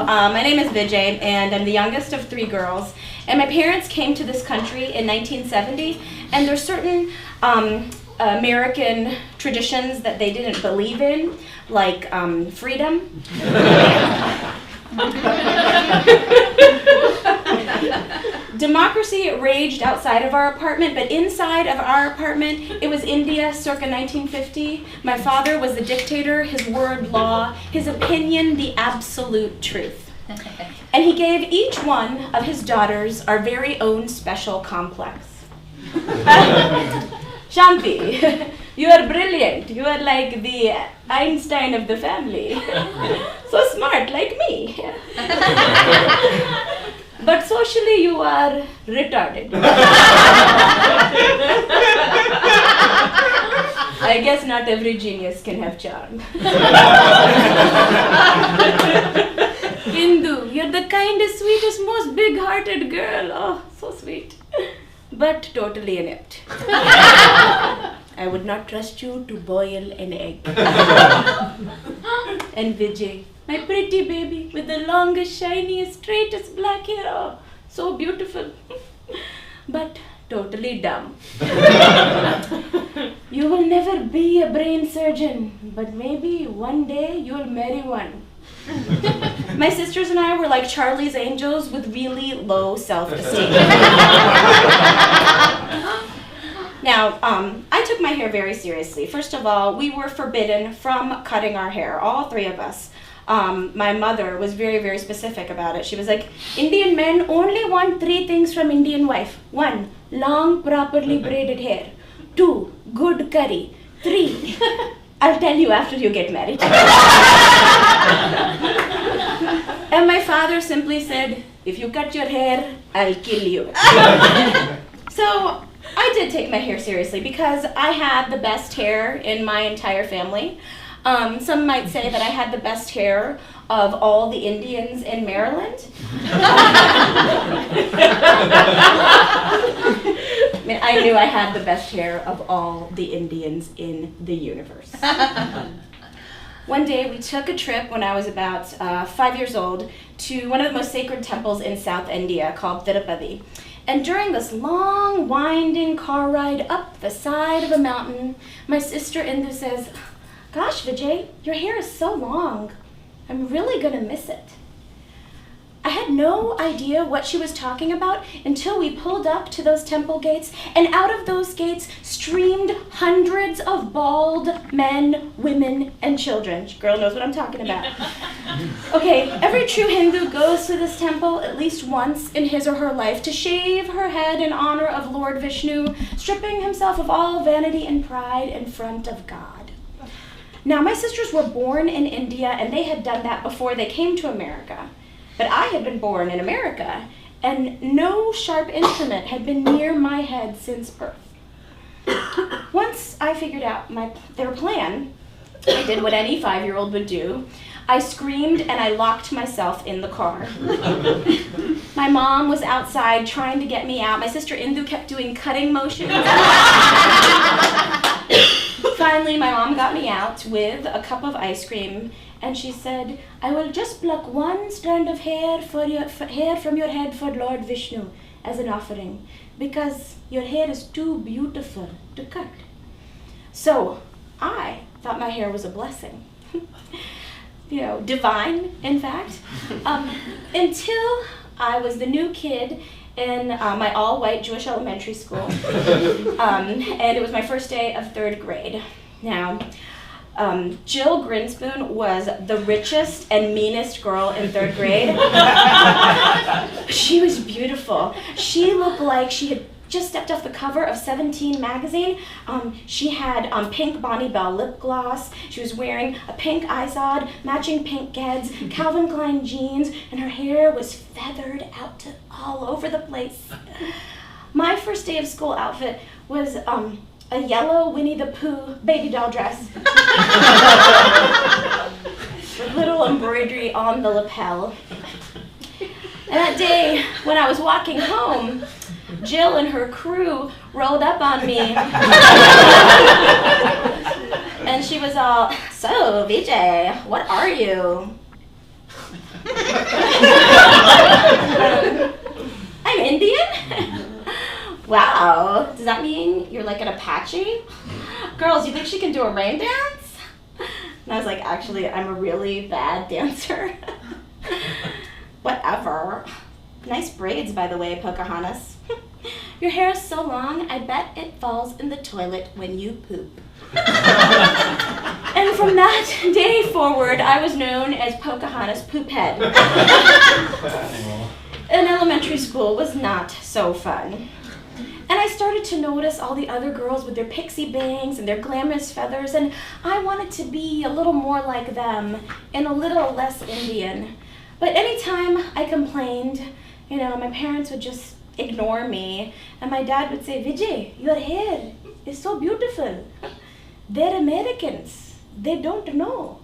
my name is Vijai, and I'm the youngest of 3 girls. And my parents came to this country in 1970, and there's certain American traditions that they didn't believe in, like freedom. Democracy raged outside of our apartment, but inside of our apartment, it was India circa 1950. My father was the dictator, his word law, his opinion the absolute truth. And he gave each one of his daughters our very own special complex. Shanti, you are brilliant. You are like the Einstein of the family. So smart, like me. But socially you are retarded. I guess not every genius can have charm. Hindu, you're the kindest, sweetest, most big-hearted girl. Oh, so sweet. But totally inept. I would not trust you to boil an egg. And Vijay, my pretty baby with the longest, shiniest, straightest black hair. Oh, so beautiful. But totally dumb. You will never be a brain surgeon, but maybe one day you'll marry one. My sisters and I were like Charlie's Angels with really low self-esteem. Now, I took my hair very seriously. First of all, we were forbidden from cutting our hair, all 3 of us. My mother was very, very specific about it. She was like, Indian men only want 3 things from Indian wife. 1, long, properly braided hair. 2, good curry. 3, I'll tell you after you get married. And my father simply said, if you cut your hair, I'll kill you. So I did take my hair seriously because I had the best hair in my entire family. Some might say that I had the best hair of all the Indians in Maryland. I knew I had the best hair of all the Indians in the universe. One day we took a trip when I was about 5 years old to one of the most sacred temples in South India called Tirupati. And during this long, winding car ride up the side of a mountain, my sister Indu says, gosh, Vijay, your hair is so long. I'm really gonna miss it. I had no idea what she was talking about until we pulled up to those temple gates, and out of those gates streamed hundreds of bald men, women, and children. Girl knows what I'm talking about. Okay, every true Hindu goes to this temple at least once in his or her life to shave her head in honor of Lord Vishnu, stripping himself of all vanity and pride in front of God. Now, my sisters were born in India, and they had done that before they came to America. But I had been born in America, and no sharp instrument had been near my head since birth. Once I figured out their plan, I did what any 5-year-old would do. I screamed and I locked myself in the car. My mom was outside trying to get me out. My sister Indu kept doing cutting motions. Finally, my mom got me out with a cup of ice cream, and she said, I will just pluck 1 strand of hair from your head for Lord Vishnu as an offering, because your hair is too beautiful to cut. So I thought my hair was a blessing. Divine, in fact, until I was the new kid in my all-white Jewish elementary school, and it was my first day of 3rd grade. Now, Jill Grinspoon was the richest and meanest girl in 3rd grade. She was beautiful. She looked like she had just stepped off the cover of 17 magazine. She had pink Bonnie Bell lip gloss. She was wearing a pink izod, matching pink Keds, Calvin Klein jeans, and her hair was feathered out to all over the place. My first day of school outfit was a yellow Winnie the Pooh baby doll dress with little embroidery on the lapel. And that day, when I was walking home, Jill and her crew rolled up on me. And she was all, so, Vijay, what are you? I'm Indian? Wow, does that mean you're like an Apache? Girls, you think she can do a rain dance? And I was like, actually, I'm a really bad dancer. Whatever. Nice braids, by the way, Pocahontas. Your hair is so long, I bet it falls in the toilet when you poop. And from that day forward, I was known as Pocahontas Poophead. And elementary school was not so fun. And I started to notice all the other girls with their pixie bangs and their glamorous feathers, and I wanted to be a little more like them and a little less Indian. But anytime I complained, my parents would just ignore me, and my dad would say, Vijay, your hair is so beautiful. They're Americans. They don't know.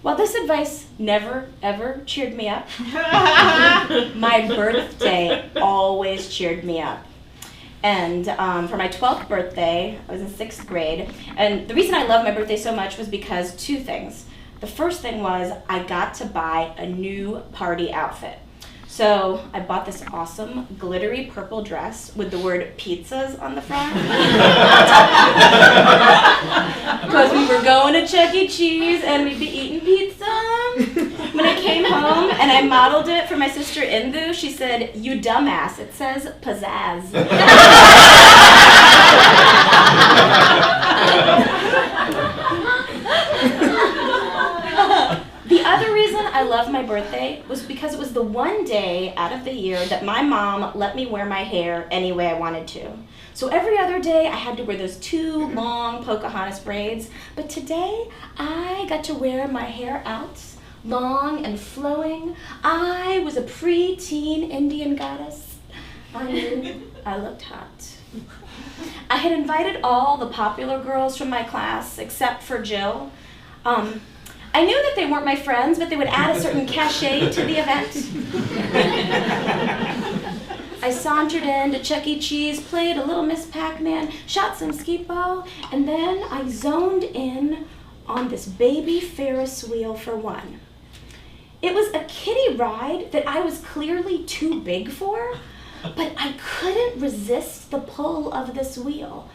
Well, this advice never, ever cheered me up. My birthday always cheered me up. And for my 12th birthday, I was in 6th grade. And the reason I love my birthday so much was because 2 things. The first thing was I got to buy a new party outfit. So I bought this awesome glittery purple dress with the word pizzas on the front. Because we were going to Chuck E. Cheese and we'd be eating pizza. When I came home and I modeled it for my sister Indu, she said, you dumbass, it says pizzazz. The other reason I love my birthday was because it was the one day out of the year that my mom let me wear my hair any way I wanted to. So every other day I had to wear those 2 long Pocahontas braids, but today I got to wear my hair out, long and flowing. I was a pre-teen Indian goddess. I knew I looked hot. I had invited all the popular girls from my class except for Jill. I knew that they weren't my friends, but they would add a certain cachet to the event. I sauntered in to Chuck E. Cheese, played a little Miss Pac-Man, shot some skeet ball, and then I zoned in on this baby Ferris wheel for one. It was a kiddie ride that I was clearly too big for, but I couldn't resist the pull of this wheel.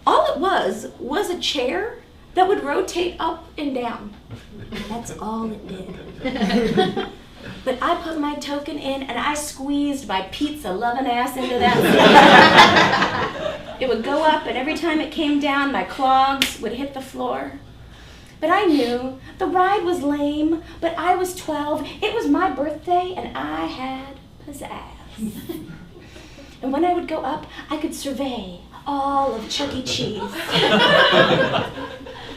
All it was a chair that would rotate up and down. That's all it did. But I put my token in and I squeezed my pizza-loving ass into that seat. It would go up, and every time it came down, my clogs would hit the floor. But I knew the ride was lame, but I was 12. It was my birthday, and I had pizzazz. And when I would go up, I could survey all of Chuck E. Cheese.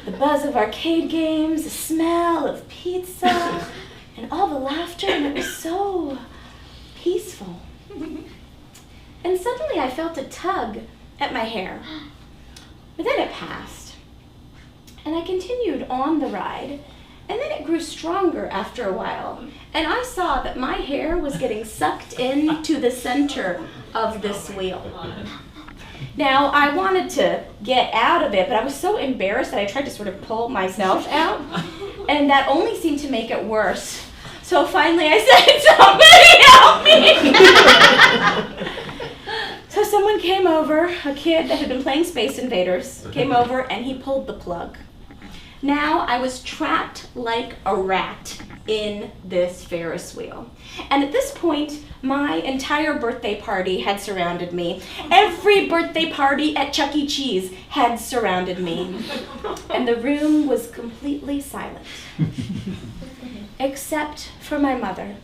The buzz of arcade games, the smell of pizza, and all the laughter, and it was so peaceful. And suddenly I felt a tug at my hair. But then it passed. And I continued on the ride, and then it grew stronger after a while. And I saw that my hair was getting sucked into the center of this wheel. Now, I wanted to get out of it, but I was so embarrassed that I tried to sort of pull myself out, and that only seemed to make it worse. So finally I said, somebody help me! So someone came over, a kid that had been playing Space Invaders, came over and he pulled the plug. Now I was trapped like a rat in this Ferris wheel. And at this point, my entire birthday party had surrounded me. Every birthday party at Chuck E. Cheese had surrounded me. And the room was completely silent. Except for my mother.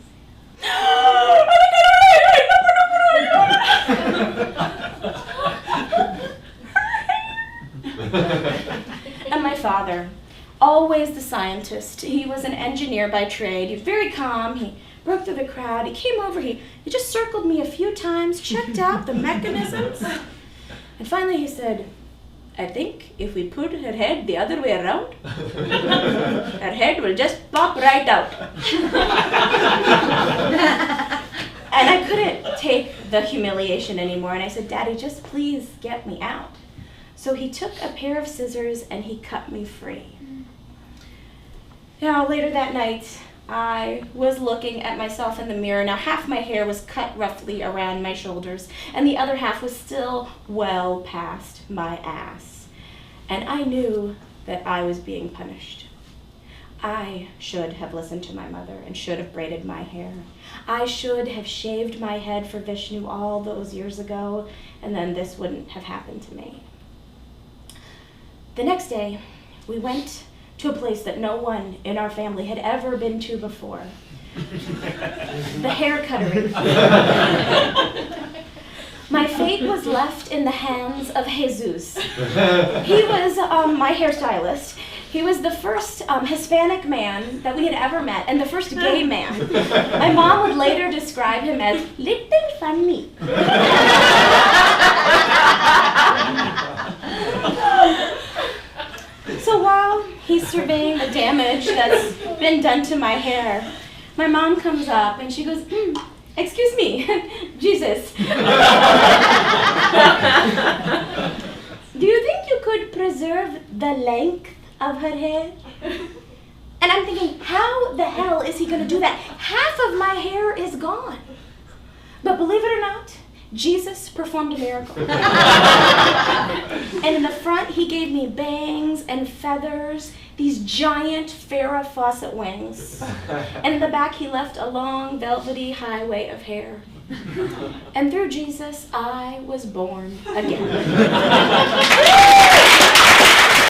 And my father, always the scientist. He was an engineer by trade. He was very calm. He broke through the crowd. He came over. He just circled me a few times, checked out the mechanisms. And finally he said, I think if we put her head the other way around, her head will just pop right out. And I couldn't take the humiliation anymore. And I said, Daddy, just please get me out. So he took a pair of scissors and he cut me free. Now, later that night, I was looking at myself in the mirror. Now, half my hair was cut roughly around my shoulders, and the other half was still well past my ass. And I knew that I was being punished. I should have listened to my mother and should have braided my hair. I should have shaved my head for Vishnu all those years ago, and then this wouldn't have happened to me. The next day, we went to a place that no one in our family had ever been to before. The hair cuttery. My fate was left in the hands of Jesus. He was my hairstylist. He was the first Hispanic man that we had ever met, and the first gay man. My mom would later describe him as little funny. So while he's surveying the damage that's been done to my hair, my mom comes up and she goes, "Excuse me, Jesus. Do you think you could preserve the length of her hair?" And I'm thinking, how the hell is he going to do that? Half of my hair is gone. But believe it or not, Jesus performed a miracle. And in the front, he gave me bangs and feathers, these giant Farrah Fawcett wings. And in the back, he left a long, velvety highway of hair. And through Jesus, I was born again.